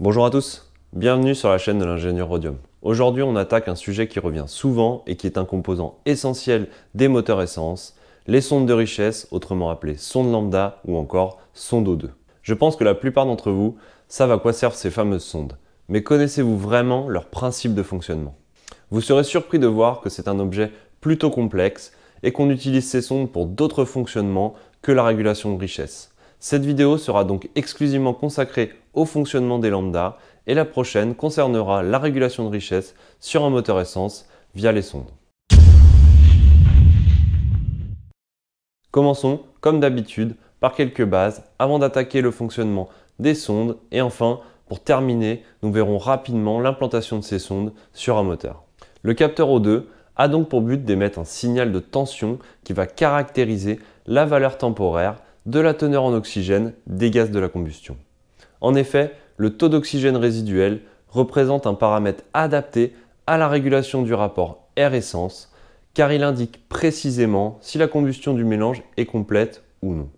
Bonjour à tous, bienvenue sur la chaîne de l'ingénieur Rhodium. Aujourd'hui, on attaque un sujet qui revient souvent et qui est un composant essentiel des moteurs essence, les sondes de richesse, autrement appelées sondes lambda ou encore sondes O2. Je pense que la plupart d'entre vous savent à quoi servent ces fameuses sondes, mais connaissez-vous vraiment leur principe de fonctionnement? Vous serez surpris de voir que c'est un objet plutôt complexe et qu'on utilise ces sondes pour d'autres fonctionnements que la régulation de richesse. Cette vidéo sera donc exclusivement consacrée au fonctionnement des lambda et la prochaine concernera la régulation de richesse sur un moteur essence via les sondes. Commençons, comme d'habitude, par quelques bases avant d'attaquer le fonctionnement des sondes et enfin, pour terminer, nous verrons rapidement l'implantation de ces sondes sur un moteur. Le capteur O2 a donc pour but d'émettre un signal de tension qui va caractériser la valeur temporaire de la teneur en oxygène des gaz de la combustion. En effet, le taux d'oxygène résiduel représente un paramètre adapté à la régulation du rapport air-essence, car il indique précisément si la combustion du mélange est complète ou non.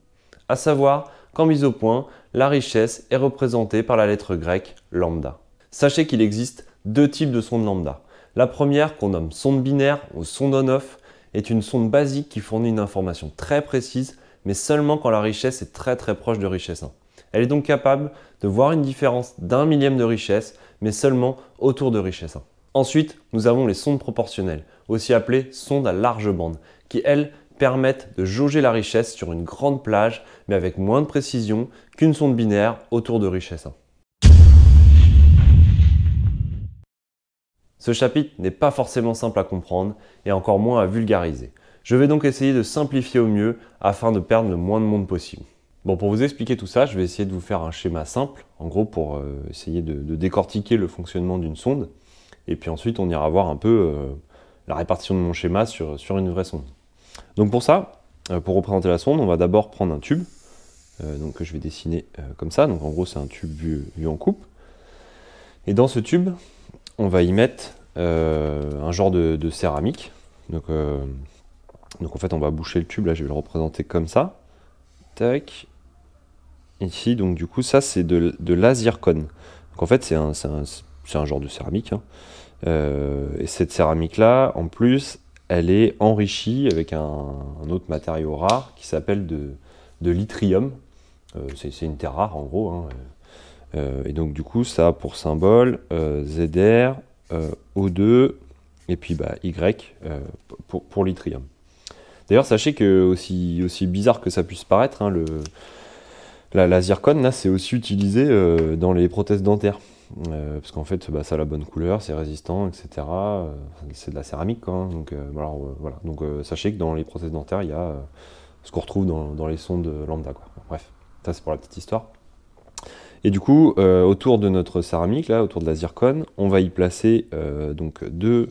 À savoir qu'en mise au point, la richesse est représentée par la lettre grecque lambda. Sachez qu'il existe deux types de sondes lambda. La première, qu'on nomme sonde binaire ou sonde on-off, est une sonde basique qui fournit une information très précise, mais seulement quand la richesse est très proche de richesse 1. Elle est donc capable de voir une différence d'1 millième de richesse, mais seulement autour de richesse 1. Ensuite, nous avons les sondes proportionnelles, aussi appelées sondes à large bande, qui elles permettent de jauger la richesse sur une grande plage, mais avec moins de précision qu'une sonde binaire autour de richesse 1. Ce chapitre n'est pas forcément simple à comprendre et encore moins à vulgariser. Je vais donc essayer de simplifier au mieux afin de perdre le moins de monde possible. Bon, pour vous expliquer tout ça, je vais essayer de vous faire un schéma simple, en gros pour essayer de décortiquer le fonctionnement d'une sonde. Et puis ensuite, on ira voir un peu la répartition de mon schéma sur une vraie sonde. Donc pour ça, pour représenter la sonde, on va d'abord prendre un tube, donc que je vais dessiner comme ça. Donc en gros, c'est un tube vu en coupe. Et dans ce tube, on va y mettre un genre de céramique. Donc en fait, on va boucher le tube, là je vais le représenter comme ça. Tac. Ici, donc du coup, ça c'est de la zircone. Donc en fait, c'est un genre de céramique. Hein. Et cette céramique-là, en plus, elle est enrichie avec un autre matériau rare qui s'appelle de l'yttrium. C'est une terre rare en gros. Hein. Et donc du coup, ça a pour symbole ZR, O2 et puis Y pour l'yttrium. D'ailleurs, sachez que aussi bizarre que ça puisse paraître, hein, la zircone, là, c'est aussi utilisé dans les prothèses dentaires. Parce qu'en fait, ça a la bonne couleur, c'est résistant, etc. C'est de la céramique, quoi, hein, donc voilà. Donc sachez que dans les prothèses dentaires, il y a ce qu'on retrouve dans les sondes lambda, quoi. Bref, ça c'est pour la petite histoire. Et du coup, autour de notre céramique, là, autour de la zircone, on va y placer donc deux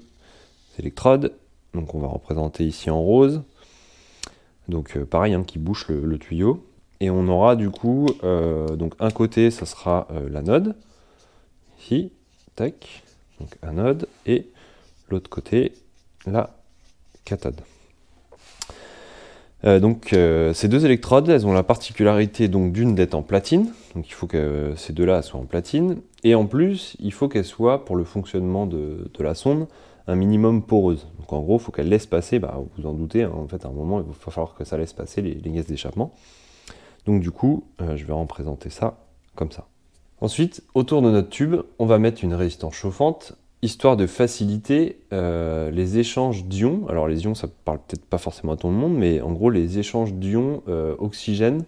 électrodes. Donc on va représenter ici en rose. Donc pareil, hein, qui bouche le tuyau. Et on aura du coup, donc un côté, ça sera l'anode. Ici, tac, donc anode. Et l'autre côté, la cathode. Ces deux électrodes, elles ont la particularité donc d'une d'être en platine. Donc il faut que ces deux-là soient en platine. Et en plus, il faut qu'elles soient, pour le fonctionnement de la sonde, un minimum poreuse. Donc en gros, il faut qu'elle laisse passer, vous en doutez, hein, en fait à un moment, il va falloir que ça laisse passer les gaz d'échappement. Donc du coup, je vais représenter ça comme ça. Ensuite, autour de notre tube, on va mettre une résistance chauffante, histoire de faciliter les échanges d'ions. Alors les ions, ça parle peut-être pas forcément à tout le monde, mais en gros, les échanges d'ions oxygène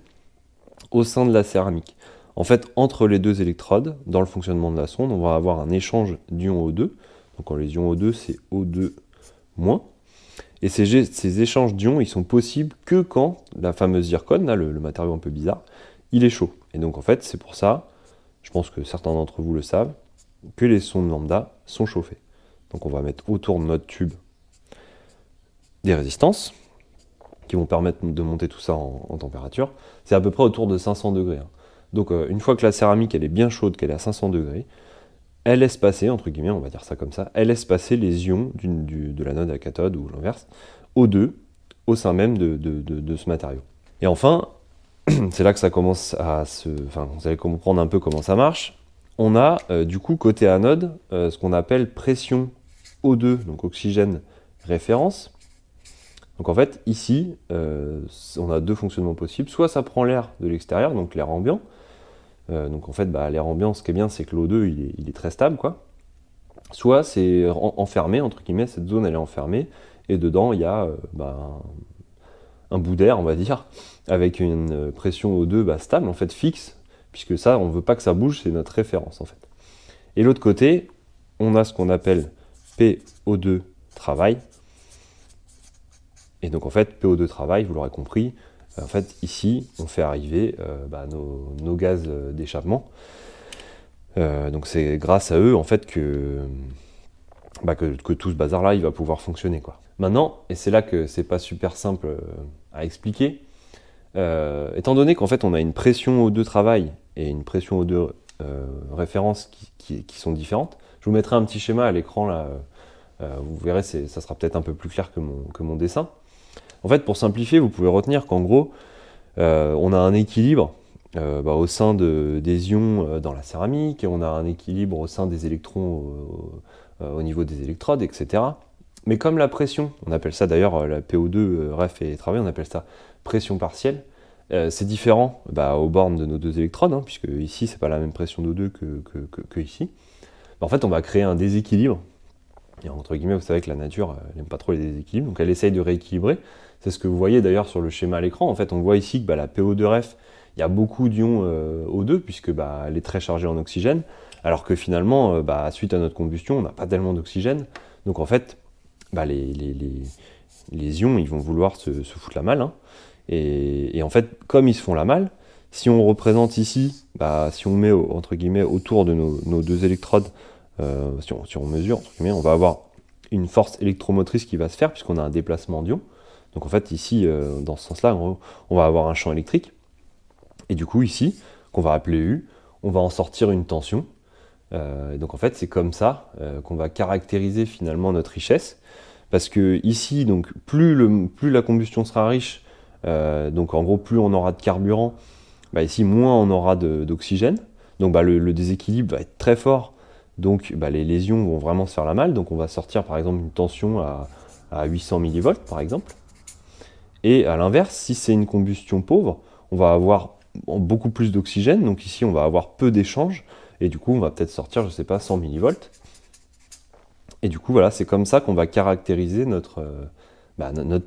au sein de la céramique. En fait, entre les deux électrodes, dans le fonctionnement de la sonde, on va avoir un échange d'ions O2. Donc les ions O2, c'est O2-. Et ces échanges d'ions, ils sont possibles que quand la fameuse zircone, là, le matériau un peu bizarre, il est chaud. Et donc en fait, c'est pour ça, je pense que certains d'entre vous le savent, que les sondes lambda sont chauffées. Donc on va mettre autour de notre tube des résistances qui vont permettre de monter tout ça en température. C'est à peu près autour de 500 degrés. Hein. Donc une fois que la céramique elle est bien chaude, qu'elle est à 500 degrés, elle laisse passer, entre guillemets, on va dire ça comme ça, elle laisse passer les ions de l'anode à la cathode ou l'inverse, O2, au sein même de ce matériau. Et enfin, c'est là que ça commence à se... Enfin, vous allez comprendre un peu comment ça marche. on a du coup côté anode ce qu'on appelle pression O2, donc oxygène référence. Donc en fait, ici, on a deux fonctionnements possibles. Soit ça prend l'air de l'extérieur, donc l'air ambiant. Donc en fait, l'air ambiant, ce qui est bien, c'est que l'O2, il est très stable, quoi. Soit c'est enfermé, entre guillemets, cette zone, elle est enfermée, et dedans, il y a un bout d'air, on va dire, avec une pression O2 stable, en fait, fixe, puisque ça, on ne veut pas que ça bouge, c'est notre référence, en fait. Et l'autre côté, on a ce qu'on appelle PO2 travail. Et donc en fait, PO2 travail, vous l'aurez compris, en fait ici, on fait arriver nos gaz d'échappement. Donc c'est grâce à eux en fait que tout ce bazar-là, il va pouvoir fonctionner, quoi. Maintenant, et c'est là que c'est pas super simple à expliquer, étant donné qu'en fait on a une pression O2 travail et une pression O2 référence qui sont différentes, je vous mettrai un petit schéma à l'écran là, vous verrez, ça sera peut-être un peu plus clair que mon dessin. En fait, pour simplifier, vous pouvez retenir qu'en gros, on a un équilibre au sein des ions dans la céramique, et on a un équilibre au sein des électrons au niveau des électrodes, etc. Mais comme la pression, on appelle ça d'ailleurs la PO2 ref et travail, on appelle ça pression partielle, c'est différent aux bornes de nos deux électrodes, hein, puisque ici, c'est pas la même pression d'O2 que ici. En fait, on va créer un déséquilibre. Et entre guillemets, vous savez que la nature, elle n'aime pas trop les déséquilibres, donc elle essaye de rééquilibrer. C'est ce que vous voyez d'ailleurs sur le schéma à l'écran. En fait, on voit ici que la PO2F, il y a beaucoup d'ions O2, puisque elle est très chargée en oxygène, alors que finalement, suite à notre combustion, on n'a pas tellement d'oxygène. Donc en fait, les ions, ils vont vouloir se foutre la malle. Hein. Et en fait, comme ils se font la malle, si on représente ici, si on met entre guillemets autour de nos deux électrodes, si on mesure, entre guillemets, on va avoir une force électromotrice qui va se faire puisqu'on a un déplacement d'ion. Donc en fait ici, dans ce sens-là, on va avoir un champ électrique. Et du coup ici, qu'on va appeler U, on va en sortir une tension. Et donc en fait c'est comme ça qu'on va caractériser finalement notre richesse. Parce que ici, donc, plus la combustion sera riche, donc en gros plus on aura de carburant, ici moins on aura d'oxygène. Donc le déséquilibre va être très fort. Donc les ions vont vraiment se faire la malle, donc on va sortir par exemple une tension à 800 millivolts par exemple. Et à l'inverse, si c'est une combustion pauvre, on va avoir beaucoup plus d'oxygène, donc ici on va avoir peu d'échanges, et du coup on va peut-être sortir, je sais pas, 100 millivolts. Et du coup voilà, c'est comme ça qu'on va caractériser notre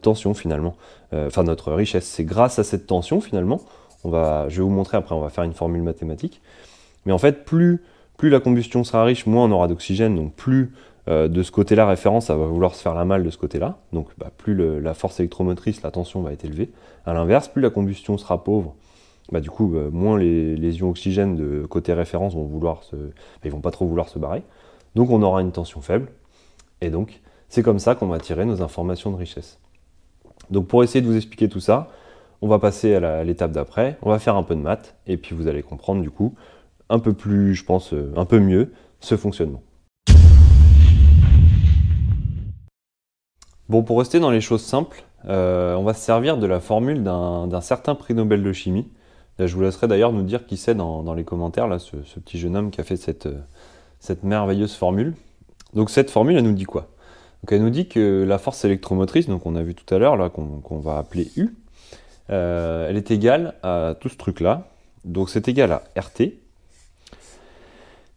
tension finalement, enfin notre richesse. C'est grâce à cette tension finalement, je vais vous montrer après, on va faire une formule mathématique, mais en fait plus la combustion sera riche, moins on aura d'oxygène, donc plus de ce côté-là, référence, ça va vouloir se faire la malle de ce côté-là, donc plus la force électromotrice, la tension va être élevée. À l'inverse, plus la combustion sera pauvre, du coup, moins les ions oxygène de côté référence vont ils vont pas trop vouloir se barrer, donc on aura une tension faible, et donc c'est comme ça qu'on va tirer nos informations de richesse. Donc pour essayer de vous expliquer tout ça, on va passer à l'étape d'après, on va faire un peu de maths, et puis vous allez comprendre du coup un peu plus, je pense, un peu mieux, ce fonctionnement. Bon, pour rester dans les choses simples, on va se servir de la formule d'un certain prix Nobel de chimie. Là, je vous laisserai d'ailleurs nous dire qui c'est dans les commentaires, là, ce petit jeune homme qui a fait cette merveilleuse formule. Donc cette formule, elle nous dit quoi? Donc elle nous dit que la force électromotrice, donc on a vu tout à l'heure, là, qu'on va appeler U, elle est égale à tout ce truc-là. Donc c'est égal à RT,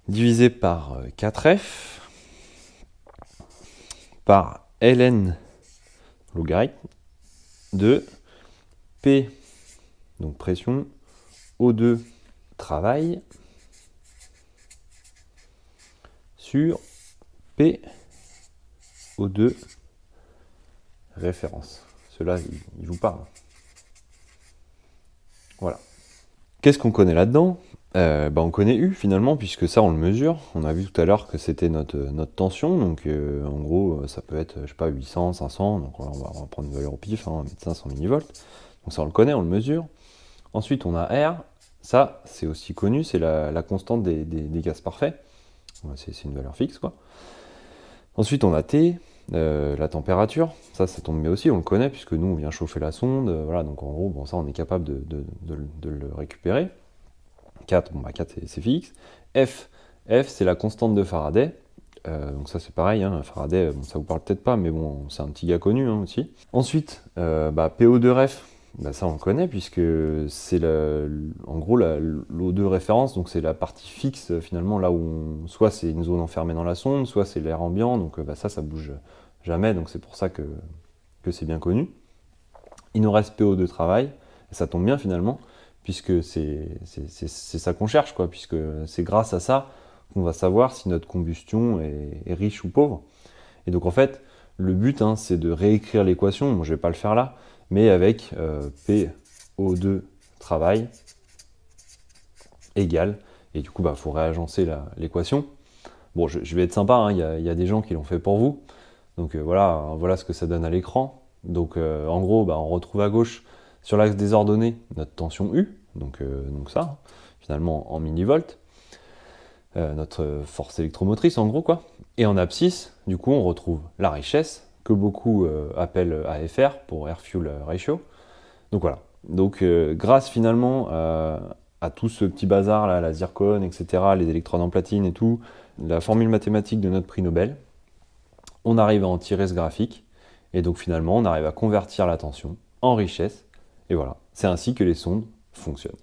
divisé par 4F, par ln logarithme de P, donc pression, O2 travail, sur P, O2 référence. Cela, il vous parle. Voilà. Qu'est-ce qu'on connaît là-dedans? On connaît U finalement, puisque ça on le mesure. On a vu tout à l'heure que c'était notre tension, donc en gros ça peut être, je sais pas, 800, 500, donc on va prendre une valeur au pif, on va mettre 500 millivolts. Donc ça on le connaît, on le mesure. Ensuite on a R, ça c'est aussi connu, c'est la constante des gaz parfaits. C'est une valeur fixe quoi. Ensuite on a T, la température, ça tombe bien aussi, on le connaît puisque nous on vient chauffer la sonde, voilà, donc en gros ça on est capable de le récupérer. 4, 4 c'est fixe. F, F, c'est la constante de Faraday. Donc ça c'est pareil, hein, Faraday, bon, ça vous parle peut-être pas, mais bon, c'est un petit gars connu hein, aussi. Ensuite, PO2ref, ça on le connaît puisque c'est en gros l'O2 référence, donc c'est la partie fixe finalement là où soit c'est une zone enfermée dans la sonde, soit c'est l'air ambiant, donc ça bouge jamais, donc c'est pour ça que c'est bien connu. Il nous reste PO2 travail, et ça tombe bien finalement, puisque c'est ça qu'on cherche, quoi, puisque c'est grâce à ça qu'on va savoir si notre combustion est riche ou pauvre. Et donc en fait, le but, hein, c'est de réécrire l'équation, bon, je ne vais pas le faire là, mais avec PO2 travail égale, et du coup, faut réagencer l'équation. Bon, je vais être sympa, hein, y a des gens qui l'ont fait pour vous, donc voilà ce que ça donne à l'écran. Donc en gros, on retrouve à gauche, sur l'axe des ordonnées, notre tension U, donc ça, finalement en millivolts, notre force électromotrice en gros, quoi. Et en abscisse, du coup, on retrouve la richesse, que beaucoup appellent AFR, pour Air Fuel Ratio. Donc voilà, donc grâce finalement à tout ce petit bazar, là, la zircone, etc., les électrodes en platine et tout, la formule mathématique de notre prix Nobel, on arrive à en tirer ce graphique, et donc finalement, on arrive à convertir la tension en richesse, et voilà, c'est ainsi que les sondes fonctionnent.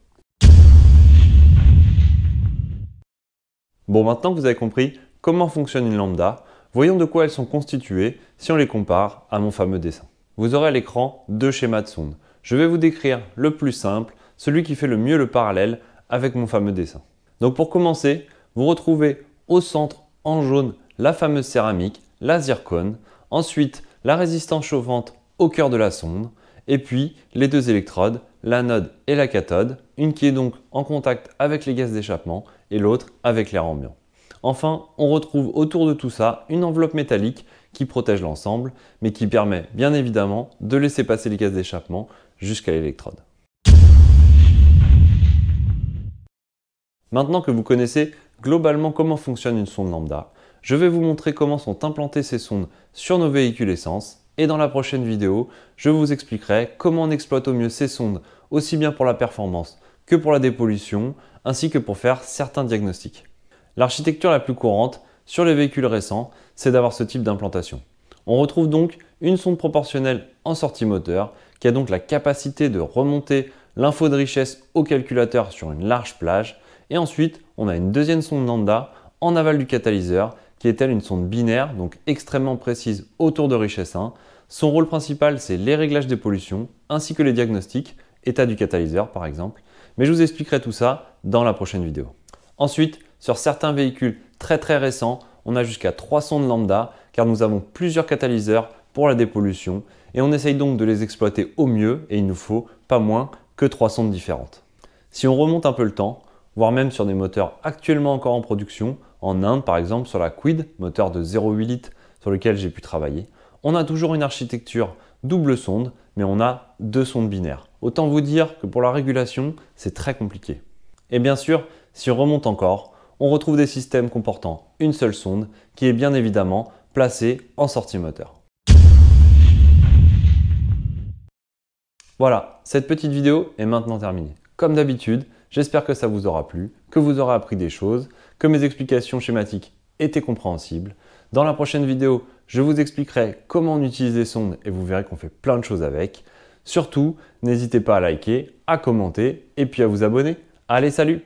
Bon, maintenant que vous avez compris comment fonctionne une lambda, voyons de quoi elles sont constituées si on les compare à mon fameux dessin. Vous aurez à l'écran deux schémas de sondes. Je vais vous décrire le plus simple, celui qui fait le mieux le parallèle avec mon fameux dessin. Donc pour commencer, vous retrouvez au centre en jaune la fameuse céramique, la zircone, ensuite la résistance chauffante au cœur de la sonde, et puis les deux électrodes, l'anode et la cathode, une qui est donc en contact avec les gaz d'échappement et l'autre avec l'air ambiant. Enfin, on retrouve autour de tout ça une enveloppe métallique qui protège l'ensemble, mais qui permet bien évidemment de laisser passer les gaz d'échappement jusqu'à l'électrode. Maintenant que vous connaissez globalement comment fonctionne une sonde lambda, je vais vous montrer comment sont implantées ces sondes sur nos véhicules essence, et dans la prochaine vidéo, je vous expliquerai comment on exploite au mieux ces sondes, aussi bien pour la performance que pour la dépollution, ainsi que pour faire certains diagnostics. L'architecture la plus courante sur les véhicules récents, c'est d'avoir ce type d'implantation. On retrouve donc une sonde proportionnelle en sortie moteur, qui a donc la capacité de remonter l'info de richesse au calculateur sur une large plage, et ensuite on a une deuxième sonde lambda en aval du catalyseur, qui est elle une sonde binaire, donc extrêmement précise autour de richesse 1. Son rôle principal, c'est les réglages des pollutions, ainsi que les diagnostics, état du catalyseur par exemple, mais je vous expliquerai tout ça dans la prochaine vidéo. Ensuite, sur certains véhicules très récents, on a jusqu'à 3 sondes lambda, car nous avons plusieurs catalyseurs pour la dépollution, et on essaye donc de les exploiter au mieux, et il nous faut pas moins que 3 sondes différentes. Si on remonte un peu le temps, voire même sur des moteurs actuellement encore en production, en Inde par exemple sur la Kwid, moteur de 0,8 litres sur lequel j'ai pu travailler, on a toujours une architecture double sonde, mais on a 2 sondes binaires. Autant vous dire que pour la régulation, c'est très compliqué. Et bien sûr, si on remonte encore, on retrouve des systèmes comportant une seule sonde qui est bien évidemment placée en sortie moteur. Voilà, cette petite vidéo est maintenant terminée. Comme d'habitude, j'espère que ça vous aura plu, que vous aurez appris des choses, que mes explications schématiques étaient compréhensibles. Dans la prochaine vidéo, je vous expliquerai comment on utilise les sondes et vous verrez qu'on fait plein de choses avec. Surtout, n'hésitez pas à liker, à commenter et puis à vous abonner. Allez, salut!